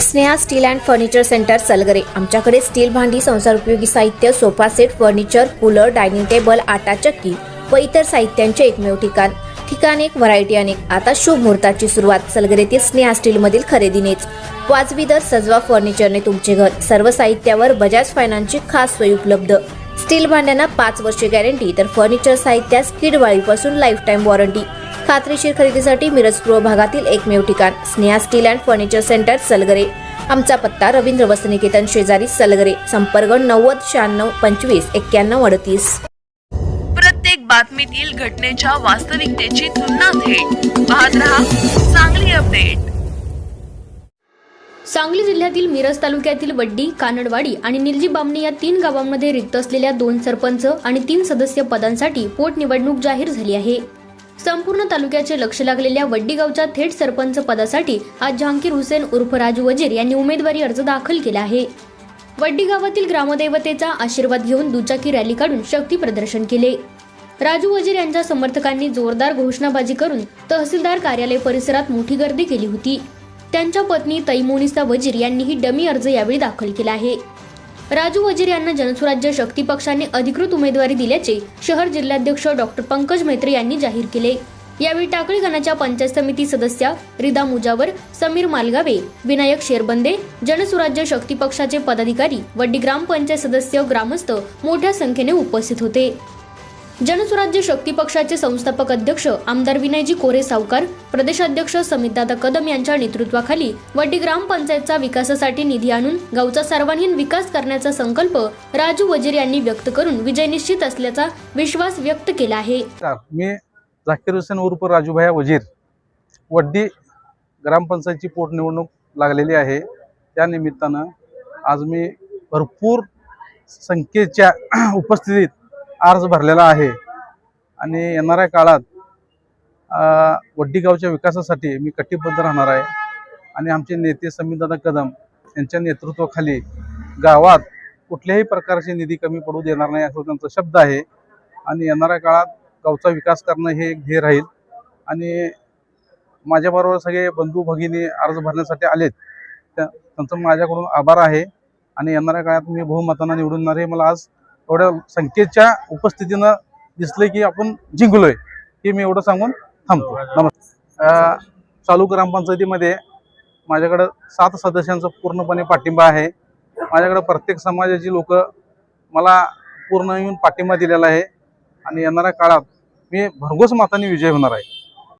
Sneha steel and furniture centre Salgare. आमच्याकडे steel भांडी, संसार उपयोगी साहित्य, sofa set, furniture, cooler, dining table, आटा चक्की व इतर साहित्यांचे एकमेव ठिकाण एक, व्हरायटी अनेक। आता शुभ मुहूर्ताची सुरुवात सलगरेतील स्नेहा स्टील मधील खरेदीनेच। वाजवी दर, सजवा फर्निचरने तुमचे घर। सर्व साहित्यावर बजाज फायनान्सची खास सोय उपलब्ध। स्टील भांड्यांना 5 वर्षे गॅरंटी, तर फर्निचर साहित्यास किडवाळीपासून लाईफ टाइम वॉरंटी। खात्रीशीर खरेदीसाठी मिरज पूर्व भागातील एकमेव ठिकाण Sneha steel and furniture centre Salgare. आमचा पत्ता रवींद्र वस्त्रनिकेतन शेजारी सलगरे। संपर्क 90 96 25 91 38। प्रत्येक बातमीतील घटनेच्या वास्तविकतेची तुलना थेट पाहत रहा सांगली अपडेट। सांगली जिल्ह्यातील मिरज तालुक्यातील वड्डी, कानडवाडी आणि निलजी बामणी या 3 गावांमध्ये रिक्त असलेल्या 2 सरपंच आणि 3 सदस्य पदांसाठी पोटनिवडणूक जाहीर झाली आहे। संपूर्ण तालुक्याचे लक्ष लागलेल्या वड्डी गावच्या थेट सरपंच पदासाठी आज जहांगीर हुसेन उर्फ राजू वजीर यांनी उमेदवारी अर्ज दाखल केला आहे। वड्डी गावातील ग्रामदैवतेचा आशीर्वाद घेऊन दुचाकी रॅली काढून शक्ती प्रदर्शन केले। राजू वजीर यांच्या समर्थकांनी जोरदार घोषणाबाजी करून तहसीलदार कार्यालय परिसरात मोठी गर्दी केली होती। त्यांच्या पत्नी तैमुनिसा वजीर यांनीही डमी अर्ज यावेळी दाखल केला आहे। राजू वजीर यांना जनसुराज्य शक्ती पक्षाने अधिकृत उमेदवारी दिल्याचे शहर जिल्हाध्यक्ष डॉक्टर पंकज मैत्री यांनी जाहीर केले। यावेळी टाकळी गणाच्या पंचायत समिती सदस्य रिदा मुजावर, समीर मालगावे, विनायक शेरबंदे, जनसुराज्य शक्ती पक्षाचे पदाधिकारी, वड्डी ग्रामपंचायत सदस्य, ग्रामस्थ मोठ्या संख्येने उपस्थित होते। जनसुराज्य शक्ती पक्षाचे संस्थापक अध्यक्ष आमदार विनयजी कोरे सावकार, प्रदेशाध्यक्ष समितदादा कदम यांच्या नेतृत्वाखाली वड्डी ग्रामपंचायतचा विकासासाठी निधी आणून गावचा सर्वांगीण विकास करण्याचा संकल्प राजू वजीर यांनी व्यक्त करून विजय निश्चित असल्याचा विश्वास व्यक्त केला आहे। मी झाकीर हुसेन उर्फ राजूभाई वजीर, वड्डी ग्रामपंचायतची पोटनिवडणूक लागलेली आहे। त्या निमित्तानं आज मी भरपूर संख्येच्या उपस्थितीत अर्ज भरलेला आहे आणि येणाऱ्या काळात वड्डी गावच्या विकासासाठी मी कटिबद्ध राहणार आहे आणि आमचे नेते समितदादा कदम यांच्या नेतृत्वाखाली गावात कुठल्याही प्रकारची निधी कमी पडू देणार नाही असं त्यांचा शब्द आहे आणि येणाऱ्या काळात गावचा विकास करणं हे एक ध्येय राहील। आणि माझ्याबरोबर सगळे बंधू भगिनी अर्ज भरण्यासाठी आलेत, त्यांचं माझ्याकडून आभार आहे आणि येणाऱ्या काळात मी बहुमतानं निवडून येणार आहे। मला आज एवढ्या संख्येच्या उपस्थितीनं दिसले की आपण जिंकलोय, हे मी एवढं सांगून थांबतो। नमस्कार। चालू ग्रामपंचायतीमध्ये माझ्याकडे 7 सदस्यांचा पूर्णपणे पाठिंबा आहे। माझ्याकडे प्रत्येक समाजाची लोक मला पूर्ण येऊन पाठिंबा दिलेला आहे आणि येणाऱ्या काळात मी भरघोस मताने विजय होणार आहे।